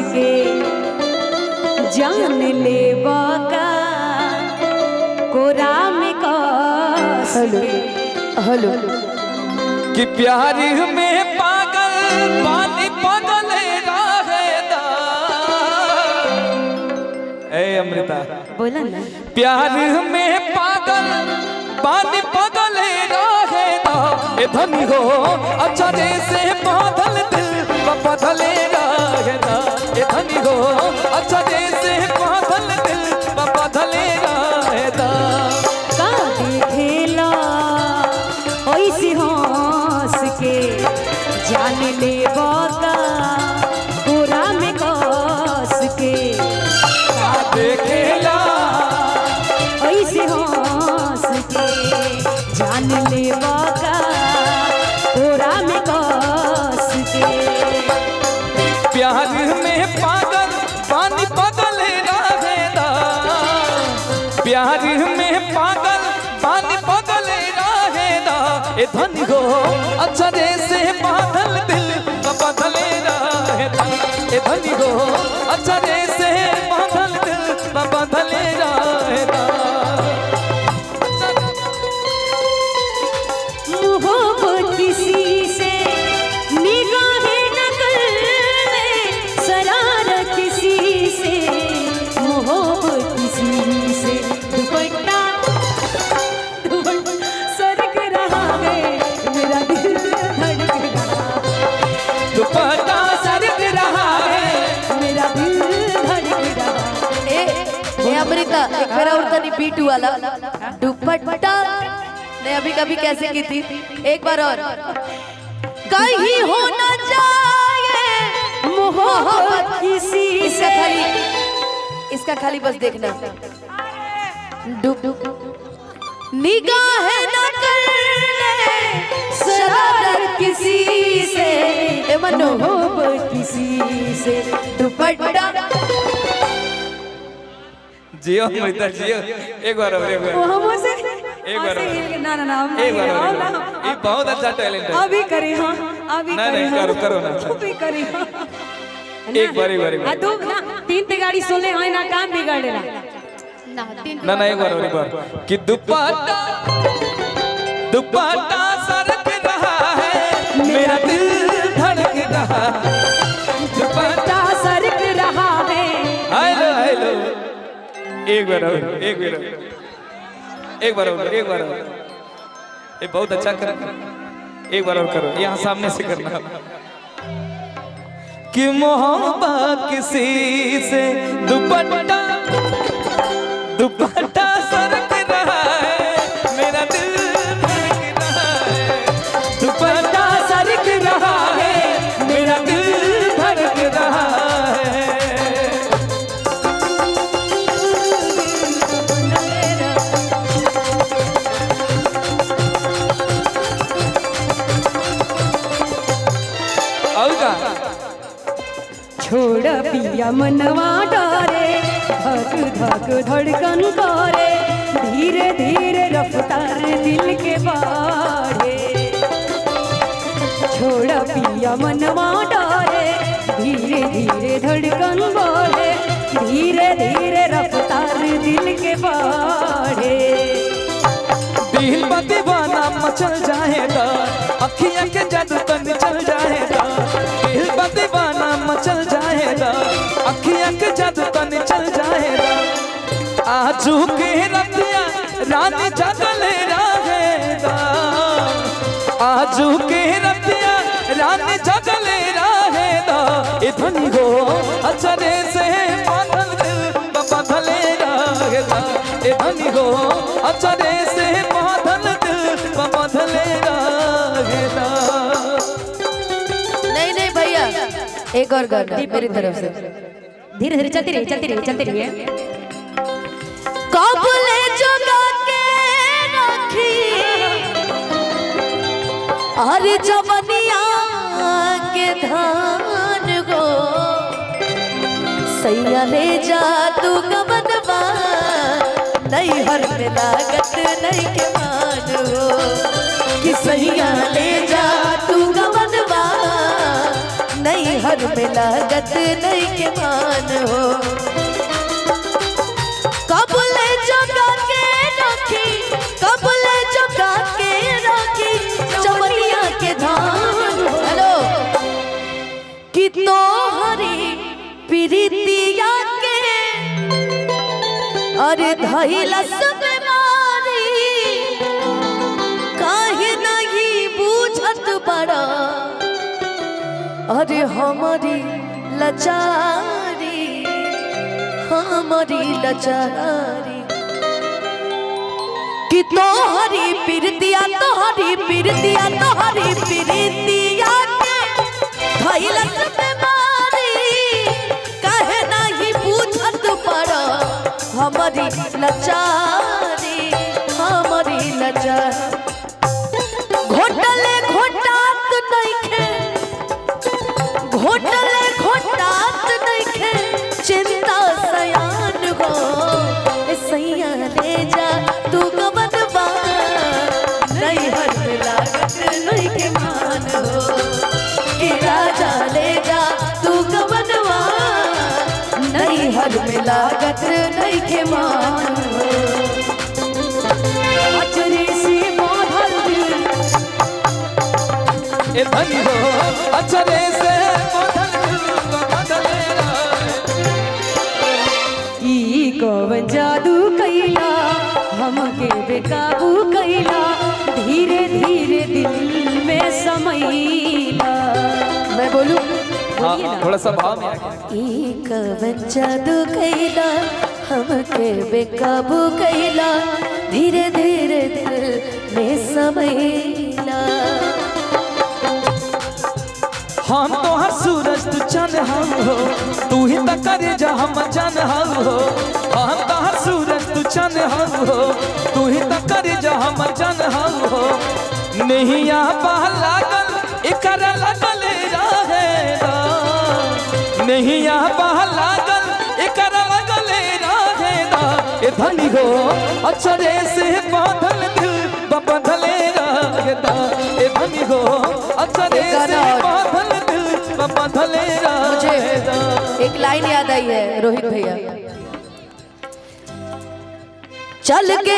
के जान ले बाका कोरा में कस के। हेलो कि प्यार में पागल पानी पागल रहेदा। ए अमृता बोला ना, प्यार में पागल पानी पागल रहेदा। ए धनी हो अच्छा से बादल दिल बदले रहेदा। ए धनी हो अच्छा से बादल दिल बदले रहेदा। का देखेला ऐसी हंस के जान ले बाका कोरा में कस के। का देखेला ऐसी हंस के जान ले बाका कोरा में कस के। प्यार में पागल पानी पागल रहेदा। प्यार में पागल पानी पागल रहेदा। ए धनी हो अच्छा से बादल दिल बदले रहेदा। ए धनी हो अच्छा से बादल दिल बदले रहेदा। मोहब्बत किसी से निगाहें न कर ले, शरारत किसी से, मोहब्बत किसी से दुपट्टा सरक रहा है मेरा दिल धड़क रहा। दुपट्टा सरक रहा है मेरा दिल धड़क रहा। ए अमृता एक मेरा और तनी बीट वाला दुपट्टा ने अभी कभी कैसे की थी, एक बार और। कहीं हो ना जाए मोहब्बत किसी इसका से, खाली इसका खाली बस देखना। निगाहें न कर ले शरारत किसी से। ए मनो मोहब्बत किसी से दुपट्टा जियो अमृता जियो। एक बार और एक बार हमसे एक बार और। ना ना ना हम एक बार नहीं, और, हम ना, ये बहुत अच्छा टैलेंट है। अभी करी हाँ, अभी नहीं, करी नहीं, हाँ, करो ना। अभी करी हाँ। एक बार एक बार एक बार। तू ना तीन ते गाड़ी सुने हैं ना काम बिगाड़ेला ना ना एक बार और एक बार। कि दुपट्टा दुपट्टा सरक रहा है मेरा दिल धड़क रहा। दुपट्टा सरक रहा है। हेलो हेलो एक बार और एक बार और एक बार और एक बार और। ये बहुत अच्छा कर, एक बार और करो, यहाँ सामने से करना। कि मोहब्बत किसी से दुपट्टा दुपट्टा सरक रहा है मेरा दिल धड़क रहा है। दुपट्टा सरक रहा है मेरा दिल धड़क रहा है। और का छोड़ पिया मनवा डरे धक धक धड़कन करे धीरे धीरे रफ्तार दिल के बाढ़े। छोड़ पिया मनवा डरे धीरे धीरे धड़कन बढ़े धीरे धीरे रफ्तार दिल के बाढ़े। दिल दीवाना मचल जाएगा अखियां के जादू तन चल जाएगा। दिल दीवाना मचल जाएगा अखियां के जादू तन चल जाएगा। आजू के रतिया रानी जागले रहेगा। आजू के रतिया रानी जागले रहेगा। ए धनी हो अचरे से बादल दिल बदले रहेगा। ए धनी हो अचरे से बादल दिल बदले रहेगा। नहीं नहीं भैया एक और गाना मेरी तरफ से। धीरे धीरे चलती रही चलती रही चलती रही। काबुले जगा के रखी अरे जवनिया के धान गो सैया ले जा तू गबनवा नहीं हर में लागत नहीं के मान हो कि सैया ले जा तू गबनवा नहीं हर में लागत नहीं के मान हो। कबूले जगा के रखी, कबूले जगा के रखी चवनिया के धान। हेलो कि तो हरी प्रीतिया के अरे धैला सब मारी, काहे नहीं बूझत बड़ा अरे हमारी लाचारी, हमारी लाचारी। कि तोहरी प्रीतिया, तोहरी प्रीतिया, तोहरी प्रीतिया के धैला सब मारी, काहे नहीं बूझत बड़ा हमारी लाचारी, हमारी लाचारी। घोटले घोटात नइखे, घोटले घोटात नइखे चिंता सयान हो। सैया ले जा तू गबनवा, नहीं हर में लागत नहीं के मान हो। कि राजा ले जा तू गबनवा, नहीं हर में लागत नहीं के मान हो। अचरे से बांधल दिल, ए धनी हो अचरे से ई कवन जादू कैला हमके बेकाबू कैला, धीरे धीरे दिल में समैला। मैं बोलूं? हाँ, थोड़ा सा भाव में आ गया। एक जादू कैला हमके बेकाबू कैला, धीरे धीरे दिल में समैला। हम तो हर सूरज तू चंद हम हो, तू ही तक करे जा हम जान हम हो। हम तो हर सूरज तू चंद हम हो, तू ही तक करे जा हम जान हम हो। नहीं यहाँ लागल इकर लगल रहेगा, नहीं यहाँ लागल इकर लगल रहेगा। ए धनी हो अचरे से बांधल दिल बंधले रहेगा। ए धनी हो अचरे से बांधल दिल बंधले मुझे रहेगा। एक लाइन याद आई है रोहित भैया, चल के